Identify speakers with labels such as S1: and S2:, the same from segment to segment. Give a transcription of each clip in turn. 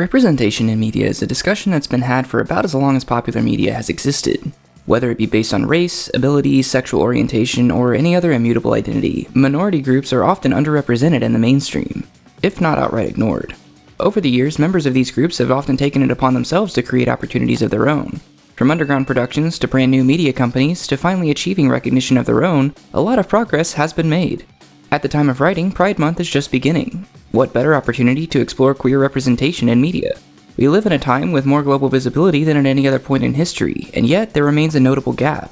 S1: Representation in media is a discussion that's been had for about as long as popular media has existed. Whether it be based on race, ability, sexual orientation, or any other immutable identity, minority groups are often underrepresented in the mainstream, if not outright ignored. Over the years, members of these groups have often taken it upon themselves to create opportunities of their own. From underground productions to brand new media companies to finally achieving recognition of their own, a lot of progress has been made. At the time of writing, Pride Month is just beginning. What better opportunity to explore queer representation in media? We live in a time with more global visibility than at any other point in history, and yet there remains a notable gap.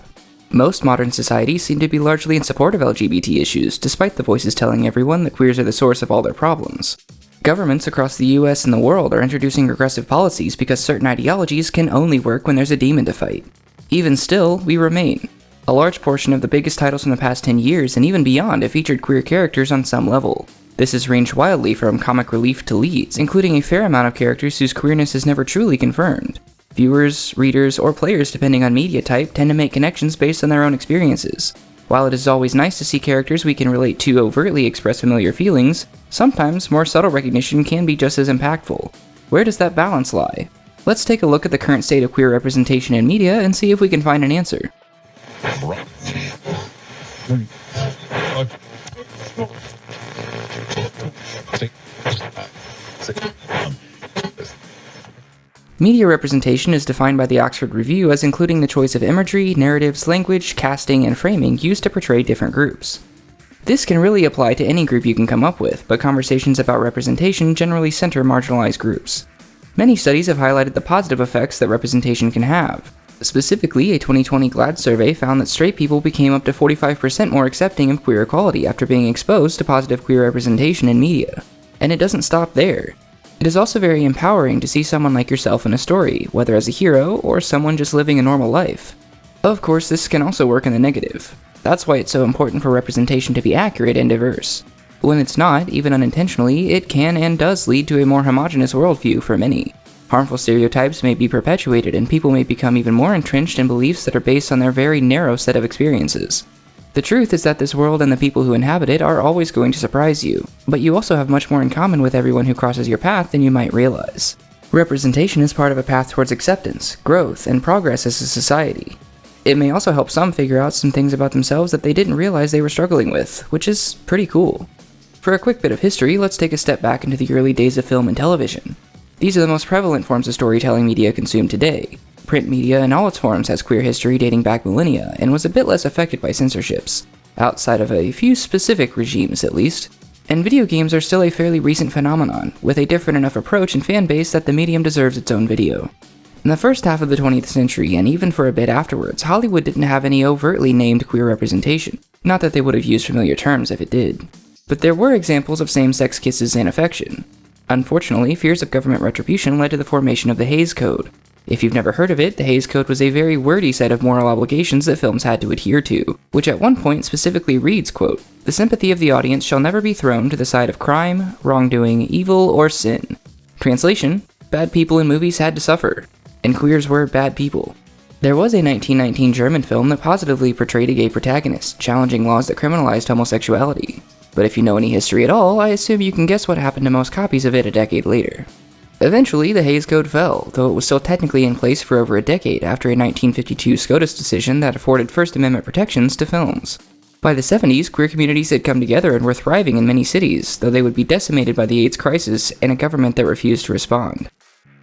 S1: Most modern societies seem to be largely in support of LGBT issues, despite the voices telling everyone that queers are the source of all their problems. Governments across the US and the world are introducing regressive policies because certain ideologies can only work when there's a demon to fight. Even still, we remain. A large portion of the biggest titles from the past 10 years and even beyond have featured queer characters on some level. This has ranged wildly from comic relief to leads, including a fair amount of characters whose queerness is never truly confirmed. Viewers, readers, or players depending on media type tend to make connections based on their own experiences. While it is always nice to see characters we can relate to overtly express familiar feelings, sometimes more subtle recognition can be just as impactful. Where does that balance lie? Let's take a look at the current state of queer representation in media and see if we can find an answer. Media representation is defined by the Oxford Review as including the choice of imagery, narratives, language, casting, and framing used to portray different groups. This can really apply to any group you can come up with, but conversations about representation generally center marginalized groups. Many studies have highlighted the positive effects that representation can have. Specifically, a 2020 GLAAD survey found that straight people became up to 45% more accepting of queer equality after being exposed to positive queer representation in media. And it doesn't stop there. It is also very empowering to see someone like yourself in a story, whether as a hero or someone just living a normal life. Of course, this can also work in the negative. That's why it's so important for representation to be accurate and diverse. When it's not, even unintentionally, it can and does lead to a more homogeneous worldview for many. Harmful stereotypes may be perpetuated and people may become even more entrenched in beliefs that are based on their very narrow set of experiences. The truth is that this world and the people who inhabit it are always going to surprise you, but you also have much more in common with everyone who crosses your path than you might realize. Representation is part of a path towards acceptance, growth, and progress as a society. It may also help some figure out some things about themselves that they didn't realize they were struggling with, which is pretty cool. For a quick bit of history, let's take a step back into the early days of film and television. These are the most prevalent forms of storytelling media consumed today. Print media in all its forms has queer history dating back millennia and was a bit less affected by censorships, outside of a few specific regimes at least. And video games are still a fairly recent phenomenon, with a different enough approach and fan base that the medium deserves its own video. In the first half of the 20th century, and even for a bit afterwards, Hollywood didn't have any overtly named queer representation. Not that they would have used familiar terms if it did. But there were examples of same-sex kisses and affection. Unfortunately, fears of government retribution led to the formation of the Hays Code. If you've never heard of it, the Hays Code was a very wordy set of moral obligations that films had to adhere to, which at one point specifically reads, quote, "The sympathy of the audience shall never be thrown to the side of crime, wrongdoing, evil, or sin." Translation: bad people in movies had to suffer, and queers were bad people. There was a 1919 German film that positively portrayed a gay protagonist, challenging laws that criminalized homosexuality. But if you know any history at all, I assume you can guess what happened to most copies of it a decade later. Eventually, the Hays Code fell, though it was still technically in place for over a decade after a 1952 SCOTUS decision that afforded First Amendment protections to films. By the 70s, queer communities had come together and were thriving in many cities, though they would be decimated by the AIDS crisis and a government that refused to respond.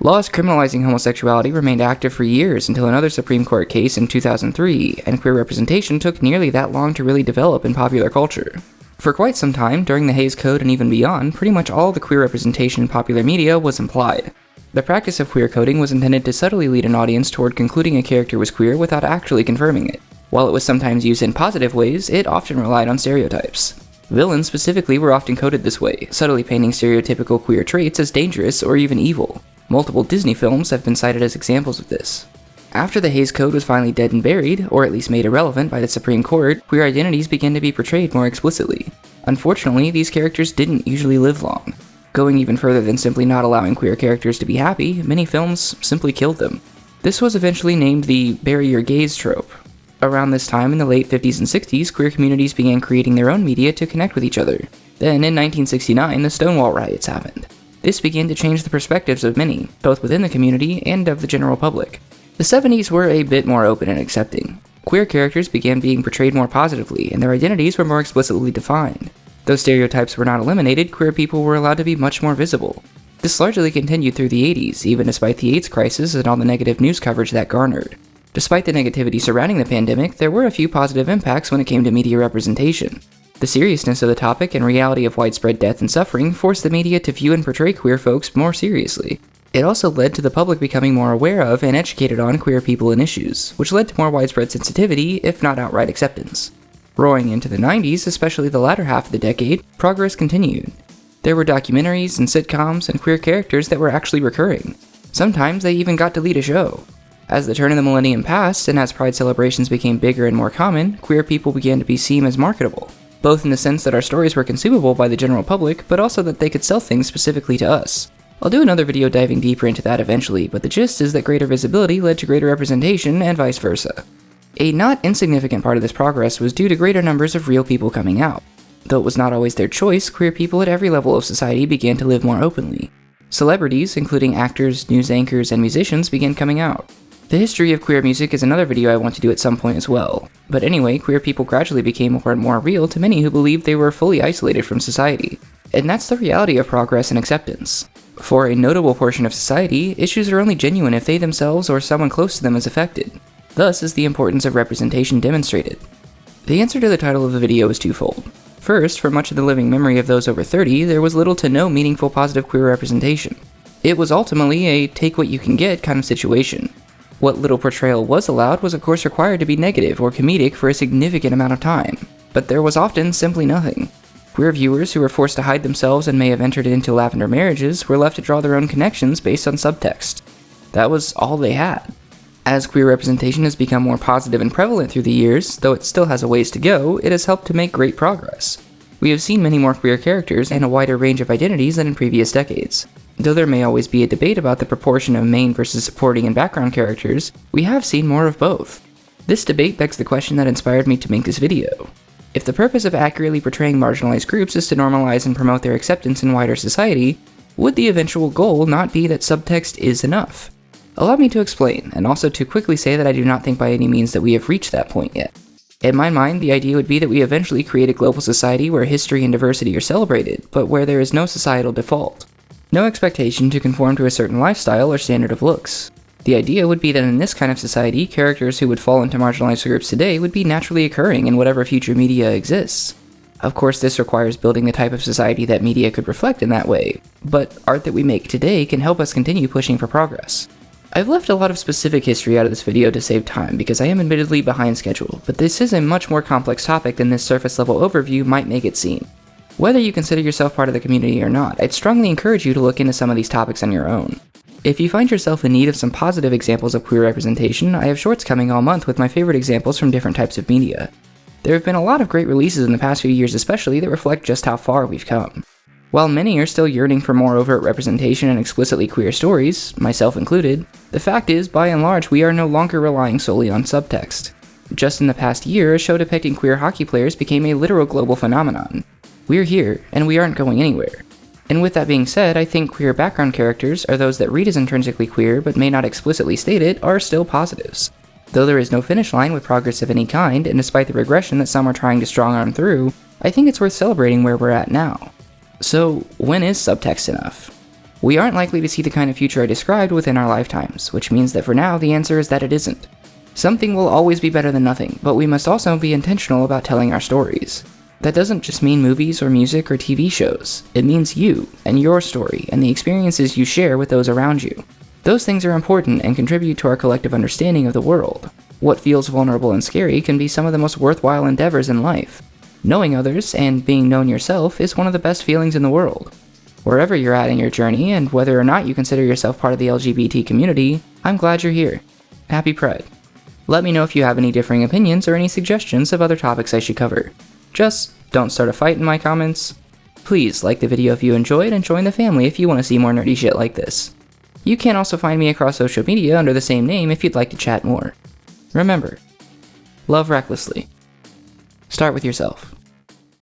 S1: Laws criminalizing homosexuality remained active for years until another Supreme Court case in 2003, and queer representation took nearly that long to really develop in popular culture. For quite some time, during the Hays Code and even beyond, pretty much all the queer representation in popular media was implied. The practice of queer coding was intended to subtly lead an audience toward concluding a character was queer without actually confirming it. While it was sometimes used in positive ways, it often relied on stereotypes. Villains specifically were often coded this way, subtly painting stereotypical queer traits as dangerous or even evil. Multiple Disney films have been cited as examples of this. After the Hays Code was finally dead and buried, or at least made irrelevant by the Supreme Court, queer identities began to be portrayed more explicitly. Unfortunately, these characters didn't usually live long. Going even further than simply not allowing queer characters to be happy, many films simply killed them. This was eventually named the bury your gays trope. Around this time in the late 50s and 60s, queer communities began creating their own media to connect with each other. Then, in 1969, the Stonewall riots happened. This began to change the perspectives of many, both within the community and of the general public. The 70s were a bit more open and accepting. Queer characters began being portrayed more positively, and their identities were more explicitly defined. Though stereotypes were not eliminated, queer people were allowed to be much more visible. This largely continued through the 80s, even despite the AIDS crisis and all the negative news coverage that garnered. Despite the negativity surrounding the pandemic, there were a few positive impacts when it came to media representation. The seriousness of the topic and reality of widespread death and suffering forced the media to view and portray queer folks more seriously. It also led to the public becoming more aware of and educated on queer people and issues, which led to more widespread sensitivity, if not outright acceptance. Roaring into the 90s, especially the latter half of the decade, progress continued. There were documentaries and sitcoms and queer characters that were actually recurring. Sometimes they even got to lead a show. As the turn of the millennium passed, and as pride celebrations became bigger and more common, queer people began to be seen as marketable, both in the sense that our stories were consumable by the general public, but also that they could sell things specifically to us. I'll do another video diving deeper into that eventually, but the gist is that greater visibility led to greater representation, and vice versa. A not insignificant part of this progress was due to greater numbers of real people coming out. Though it was not always their choice, queer people at every level of society began to live more openly. Celebrities, including actors, news anchors, and musicians, began coming out. The history of queer music is another video I want to do at some point as well. But anyway, queer people gradually became more and more real to many who believed they were fully isolated from society. And that's the reality of progress and acceptance. For a notable portion of society, issues are only genuine if they themselves or someone close to them is affected. Thus is the importance of representation demonstrated. The answer to the title of the video is twofold. First, for much of the living memory of those over 30, there was little to no meaningful positive queer representation. It was ultimately a take what you can get kind of situation. What little portrayal was allowed was of course required to be negative or comedic for a significant amount of time, but there was often simply nothing. Queer viewers who were forced to hide themselves and may have entered into lavender marriages were left to draw their own connections based on subtext. That was all they had. As queer representation has become more positive and prevalent through the years, though it still has a ways to go, it has helped to make great progress. We have seen many more queer characters and a wider range of identities than in previous decades. Though there may always be a debate about the proportion of main versus supporting and background characters, we have seen more of both. This debate begs the question that inspired me to make this video. If the purpose of accurately portraying marginalized groups is to normalize and promote their acceptance in wider society, would the eventual goal not be that subtext is enough? Allow me to explain, and also to quickly say that I do not think by any means that we have reached that point yet. In my mind, the idea would be that we eventually create a global society where history and diversity are celebrated, but where there is no societal default. No expectation to conform to a certain lifestyle or standard of looks. The idea would be that in this kind of society, characters who would fall into marginalized groups today would be naturally occurring in whatever future media exists. Of course, this requires building the type of society that media could reflect in that way, but art that we make today can help us continue pushing for progress. I've left a lot of specific history out of this video to save time because I am admittedly behind schedule, but this is a much more complex topic than this surface level overview might make it seem. Whether you consider yourself part of the community or not, I'd strongly encourage you to look into some of these topics on your own. If you find yourself in need of some positive examples of queer representation, I have shorts coming all month with my favorite examples from different types of media. There have been a lot of great releases in the past few years especially that reflect just how far we've come. While many are still yearning for more overt representation and explicitly queer stories, myself included, the fact is, by and large, we are no longer relying solely on subtext. Just in the past year, a show depicting queer hockey players became a literal global phenomenon. We're here, and we aren't going anywhere. And with that being said, I think queer background characters, or those that read as intrinsically queer but may not explicitly state it, are still positives. Though there is no finish line with progress of any kind, and despite the regression that some are trying to strong arm through, I think it's worth celebrating where we're at now. So, when is subtext enough? We aren't likely to see the kind of future I described within our lifetimes, which means that for now the answer is that it isn't. Something will always be better than nothing, but we must also be intentional about telling our stories. That doesn't just mean movies or music or TV shows. It means you, and your story, and the experiences you share with those around you. Those things are important and contribute to our collective understanding of the world. What feels vulnerable and scary can be some of the most worthwhile endeavors in life. Knowing others, and being known yourself, is one of the best feelings in the world. Wherever you're at in your journey, and whether or not you consider yourself part of the LGBT community, I'm glad you're here. Happy Pride. Let me know if you have any differing opinions or any suggestions of other topics I should cover. Just don't start a fight in my comments. Please like the video if you enjoyed and join the family if you want to see more nerdy shit like this. You can also find me across social media under the same name if you'd like to chat more. Remember, love recklessly. Start with yourself.